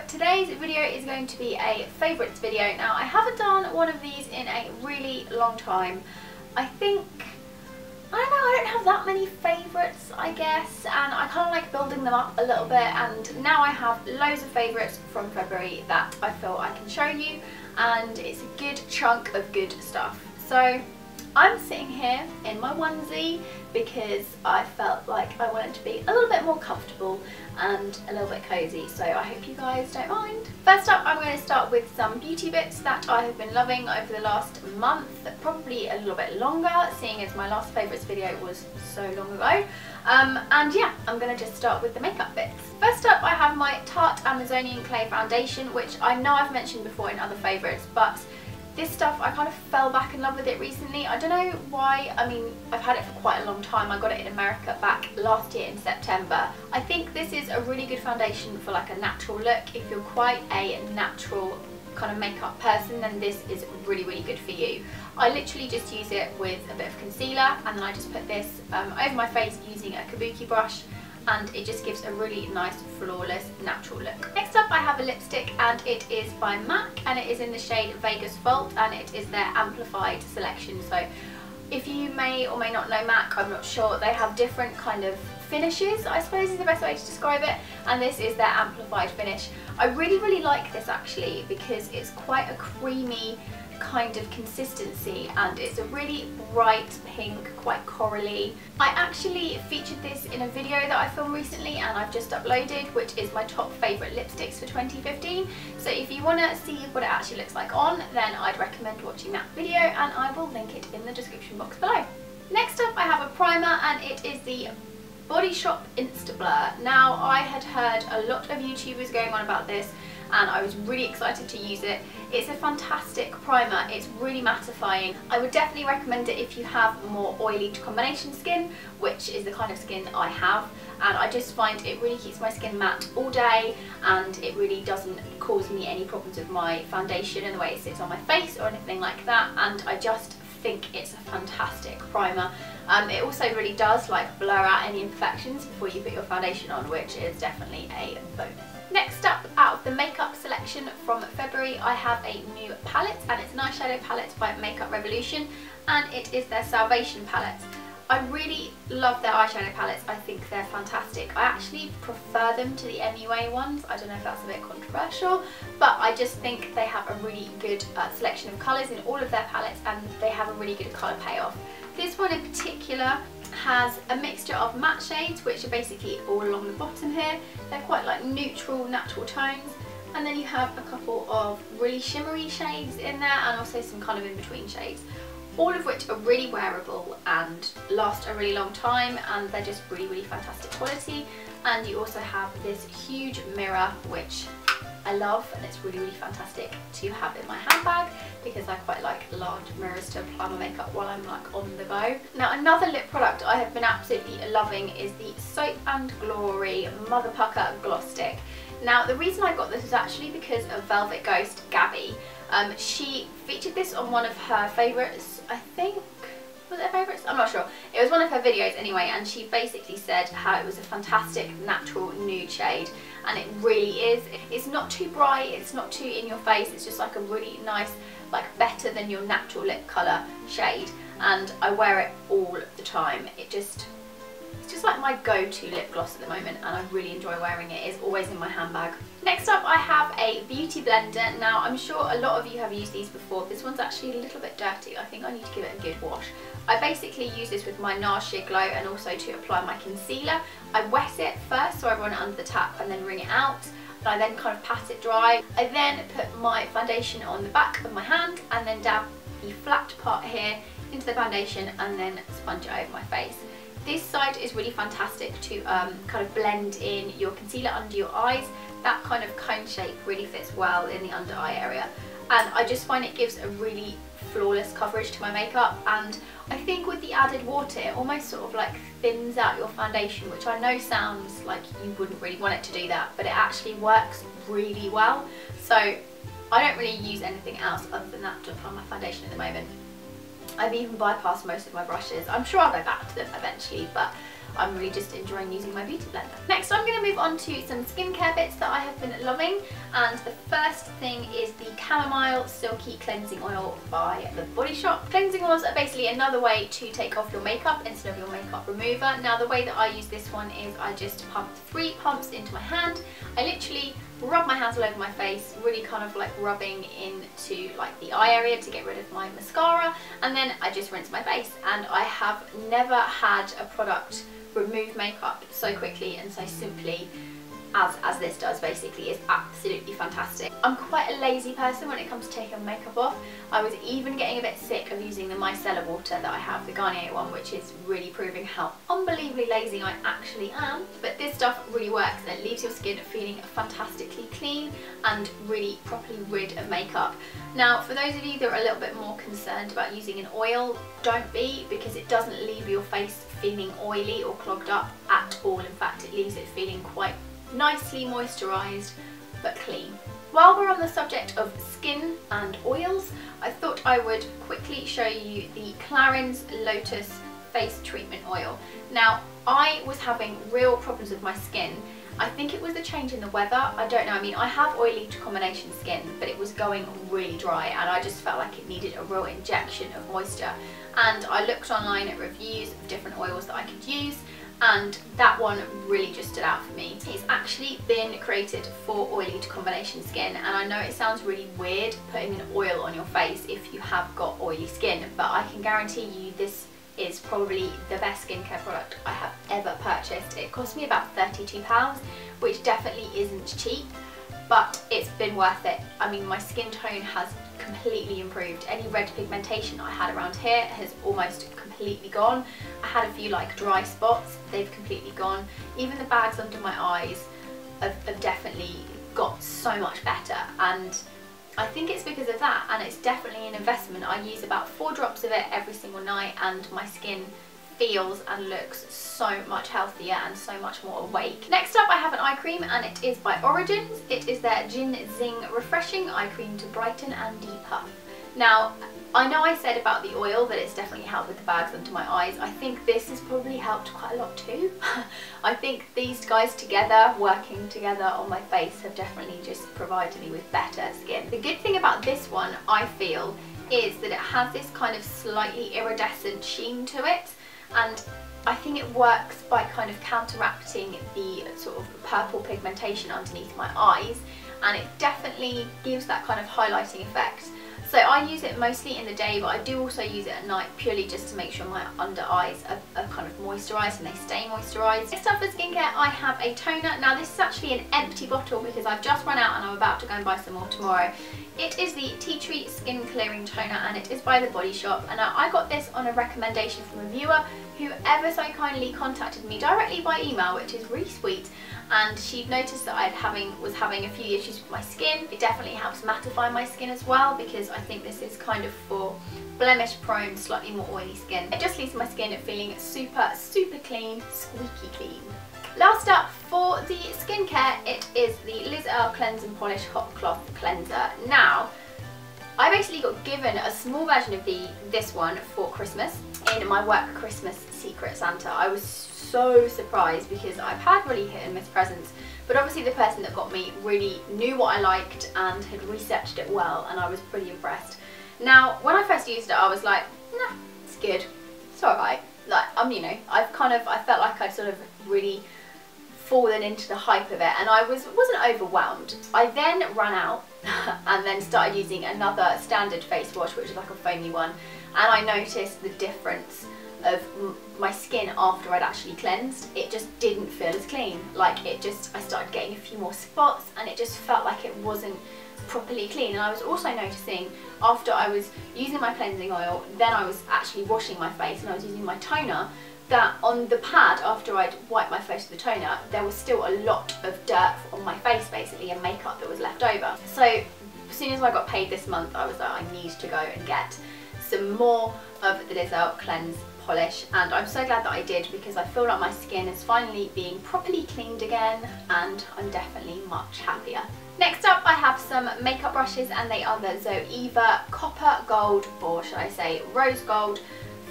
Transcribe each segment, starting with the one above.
today's video is going to be a favourites video. Now, I haven't done one of these in a really long time. I don't know, I don't have that many favourites, I guess, and I kind of like building them up a little bit, and now I have loads of favourites from February that I feel I can show you, and it's a good chunk of good stuff. So I'm sitting here in my onesie because I felt like I wanted to be a little bit more comfortable and a little bit cosy, so I hope you guys don't mind. First up, I'm going to start with some beauty bits that I have been loving over the last month, probably a little bit longer, seeing as my last favourites video was so long ago. And yeah, I'm going to just start with the makeup bits. First up, I have my Tarte Amazonian Clay Foundation, which I know I've mentioned before in other favourites, but this stuff, I kind of fell back in love with it recently. I don't know why. I mean, I've had it for quite a long time. I got it in America back last year in September. I think this is a really good foundation for like a natural look. If you're quite a natural kind of makeup person, then this is really, really good for you. I literally just use it with a bit of concealer, and then I just put this over my face using a kabuki brush, and it just gives a really nice, flawless, natural look. Next up, I have a lipstick, and it is by MAC, and it is in the shade Vegas Vault, and it is their amplified selection. So if you may or may not know MAC, I'm not sure, they have different kind of finishes, I suppose is the best way to describe it, and this is their amplified finish. I really, really like this actually because it's quite a creamy kind of consistency, and it's a really bright pink, quite corally. I actually featured this in a video that I filmed recently and I've just uploaded, which is my top favourite lipsticks for 2015. So if you want to see what it actually looks like on, then I'd recommend watching that video, and I will link it in the description box below. Next up, I have a primer, and it is the Body Shop Insta Blur. Now, I had heard a lot of YouTubers going on about this, and I was really excited to use it. It's a fantastic primer, it's really mattifying. I would definitely recommend it if you have more oily to combination skin, which is the kind of skin I have, and I just find it really keeps my skin matte all day, and it really doesn't cause me any problems with my foundation and the way it sits on my face or anything like that, and I just think it's a fantastic primer. It also really does like blur out any imperfections before you put your foundation on, which is definitely a bonus. Next up, out of the makeup selection from February, I have a new palette, and it's an eyeshadow palette by Makeup Revolution, and it is their Salvation palette. I really love their eyeshadow palettes. I think they're fantastic. I actually prefer them to the MUA ones. I don't know if that's a bit controversial, but I just think they have a really good selection of colours in all of their palettes, and they have a really good colour payoff. This one in particular has a mixture of matte shades, which are basically all along the bottom here. They're quite like neutral, natural tones, and then you have a couple of really shimmery shades in there, and also some kind of in-between shades, all of which are really wearable and last a really long time, and they're just really, really fantastic quality. And you also have this huge mirror, which I love, and it's really, really fantastic to have in my handbag because I quite like large mirrors to apply my makeup while I'm like on the go. Now, another lip product I have been absolutely loving is the Soap and Glory Mother Pucker Gloss Stick. Now, the reason I got this was actually because of Velvet Ghost Gabby. She featured this on one of her favourites, I think. Was it her favourites? I'm not sure. It was one of her videos anyway, and she basically said how it was a fantastic natural nude shade, and it really is. It's not too bright, it's not too in your face, it's just like a really nice, like better than your natural lip colour shade, and I wear it all the time. It's just like my go-to lip gloss at the moment, and I really enjoy wearing it. It's always in my handbag. Next up, I have a beauty blender. Now, I'm sure a lot of you have used these before. This one's actually a little bit dirty. I think I need to give it a good wash. I basically use this with my NARS Sheer Glow, and also to apply my concealer. I wet it first, so I run it under the tap and then wring it out. And I then kind of pat it dry. I then put my foundation on the back of my hand, and then dab the flat part here into the foundation, and then sponge it over my face. This side is really fantastic to kind of blend in your concealer under your eyes. That kind of cone shape really fits well in the under eye area, and I just find it gives a really flawless coverage to my makeup. And I think with the added water, it almost sort of like thins out your foundation, which I know sounds like you wouldn't really want it to do that, but it actually works really well. So I don't really use anything else other than that to apply my foundation at the moment. I've even bypassed most of my brushes. I'm sure I'll go back to them eventually, but I'm really just enjoying using my beauty blender. Next I'm going to move on to some skincare bits that I have been loving, and the first thing is the Camomile Silky Cleansing Oil by The Body Shop. Cleansing oils are basically another way to take off your makeup instead of your makeup remover. Now the way that I use this one is I just pump 3 pumps into my hand. I literally rub my hands all over my face, really kind of like rubbing into like the eye area to get rid of my mascara, and then I just rinse my face. And I have never had a product remove makeup so quickly and so simply as this does. Basically, it's absolutely fantastic. I'm quite a lazy person when it comes to taking makeup off. I was even getting a bit sick of using the micellar water that I have, the Garnier one, which is really proving how unbelievably lazy I actually am. But this stuff really works, and it leaves your skin feeling fantastically clean and really properly rid of makeup. Now, for those of you that are a little bit more concerned about using an oil, don't be, because it doesn't leave your face feeling oily or clogged up at all. In fact, it leaves it feeling quite nicely moisturised but clean. While we're on the subject of skin and oils, I thought I would quickly show you the Clarins Lotus Face Treatment Oil. Now, I was having real problems with my skin. I think it was the change in the weather, I don't know. I mean, I have oily to combination skin, but it was going really dry and I just felt like it needed a real injection of moisture. And I looked online at reviews of different oils that I could use, and that one really just stood out for me. It's actually been created for oily to combination skin, and I know it sounds really weird putting an oil on your face if you have got oily skin, but I can guarantee you this is probably the best skincare product I have ever purchased. It cost me about £32, which definitely isn't cheap, but it's been worth it. I mean, my skin tone has completely improved. Any red pigmentation I had around here has almost completely gone. I had a few like dry spots, they've completely gone. Even the bags under my eyes have definitely got so much better, and I think it's because of that, and it's definitely an investment. I use about 4 drops of it every single night and my skin feels and looks so much healthier and so much more awake. Next up I have an eye cream, and it is by Origins. It is their GinZing Refreshing Eye Cream to Brighten and Depuff. Now, I know I said about the oil that it's definitely helped with the bags under my eyes. I think this has probably helped quite a lot too. I think these guys together, working together on my face, have definitely just provided me with better skin. The good thing about this one, I feel, is that it has this kind of slightly iridescent sheen to it, and I think it works by kind of counteracting the sort of purple pigmentation underneath my eyes, and it definitely gives that kind of highlighting effect. So I use it mostly in the day, but I do also use it at night purely just to make sure my under eyes are kind of moisturised and they stay moisturised. Next up for skincare, I have a toner. Now this is actually an empty bottle because I've just run out and I'm about to go and buy some more tomorrow. It is the Tea Tree Skin Clearing Toner, and it is by The Body Shop, and I got this on a recommendation from a viewer who ever so kindly contacted me directly by email, which is really sweet, and she'd noticed that I was having a few issues with my skin. It definitely helps mattify my skin as well, because I think this is kind of for blemish prone, slightly more oily skin. It just leaves my skin feeling super, super clean, squeaky clean. Last up for the skincare, it is the LaSalle Cleanse and Polish Hot Cloth Cleanser. Now, I basically got given a small version of this one for Christmas in my work Christmas Secret Santa. I was so surprised because I've had really hit and miss presents, but obviously the person that got me really knew what I liked and had researched it well, and I was pretty impressed. Now, when I first used it, I was like, nah, it's good, it's alright. Like, you know, I felt like I'd sort of really fallen into the hype of it, and I wasn't overwhelmed. I then ran out and then started using another standard face wash, which is like a foamy one, and I noticed the difference of my skin after I'd actually cleansed. It just didn't feel as clean. Like, I started getting a few more spots, and it just felt like it wasn't properly clean. And I was also noticing after I was using my cleansing oil, then I was actually washing my face and I was using my toner, that on the pad after I'd wiped my face with the toner, there was still a lot of dirt on my face basically, and makeup that was left over. So as soon as I got paid this month, I was like, I need to go and get some more of the LaSalle Cleanse Polish, and I'm so glad that I did, because I feel like my skin is finally being properly cleaned again, and I'm definitely much happier. Next up, I have some makeup brushes, and they are the Zoeva Copper Gold, or should I say Rose Gold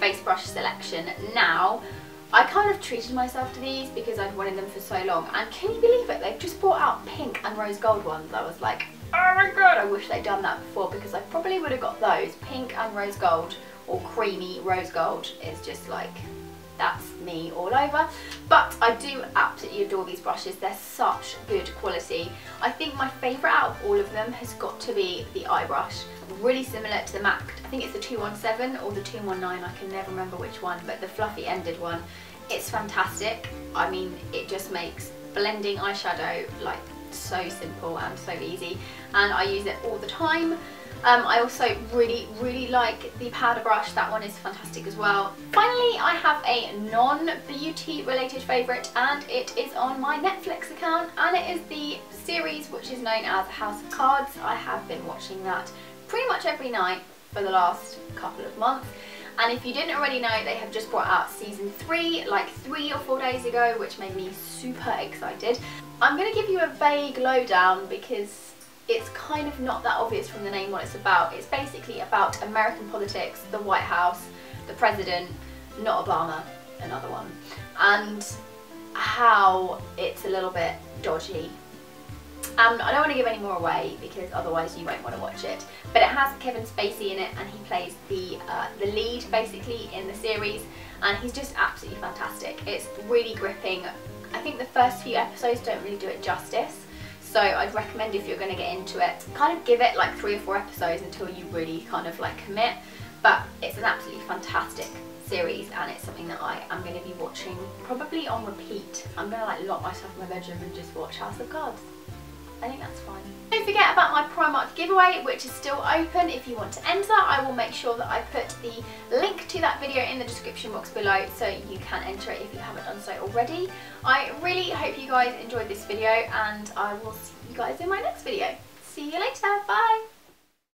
face brush selection. Now, I kind of treated myself to these because I'd wanted them for so long, and can you believe it, they've just brought out pink and rose gold ones. I was like, oh my god, I wish they'd done that before, because I probably would have got those. Pink and rose gold, or creamy rose gold, is just like, that's me all over. But I do absolutely adore these brushes. They're such good quality. I think my favourite out of all of them has got to be the eye brush. Really similar to the MAC, I think it's the 217 or the 219, I can never remember which one, but the fluffy ended one. It's fantastic. I mean, it just makes blending eyeshadow like so simple and so easy, and I use it all the time. I also really like the powder brush. That one is fantastic as well. Finally, I have a non-beauty related favourite, and it is on my Netflix account, and it is the series which is known as House of Cards. I have been watching that pretty much every night for the last couple of months. And if you didn't already know, they have just brought out season 3 like 3 or 4 days ago, which made me super excited. I'm going to give you a vague lowdown because it's kind of not that obvious from the name what it's about. It's basically about American politics, the White House, the president, not Obama, another one, and how it's a little bit dodgy. I don't want to give any more away because otherwise you won't want to watch it. But it has Kevin Spacey in it, and he plays the lead basically in the series, and he's just absolutely fantastic. It's really gripping. I think the first few episodes don't really do it justice, so I'd recommend, if you're going to get into it, kind of give it like 3 or 4 episodes until you really kind of like commit. But it's an absolutely fantastic series, and it's something that I am going to be watching probably on repeat. I'm going to like lock myself in my bedroom and just watch House of Cards. I think that's fine. Don't forget about my Primark giveaway, which is still open. If you want to enter, I will make sure that I put the link to that video in the description box below, so you can enter it if you haven't done so already. I really hope you guys enjoyed this video, and I will see you guys in my next video. See you later.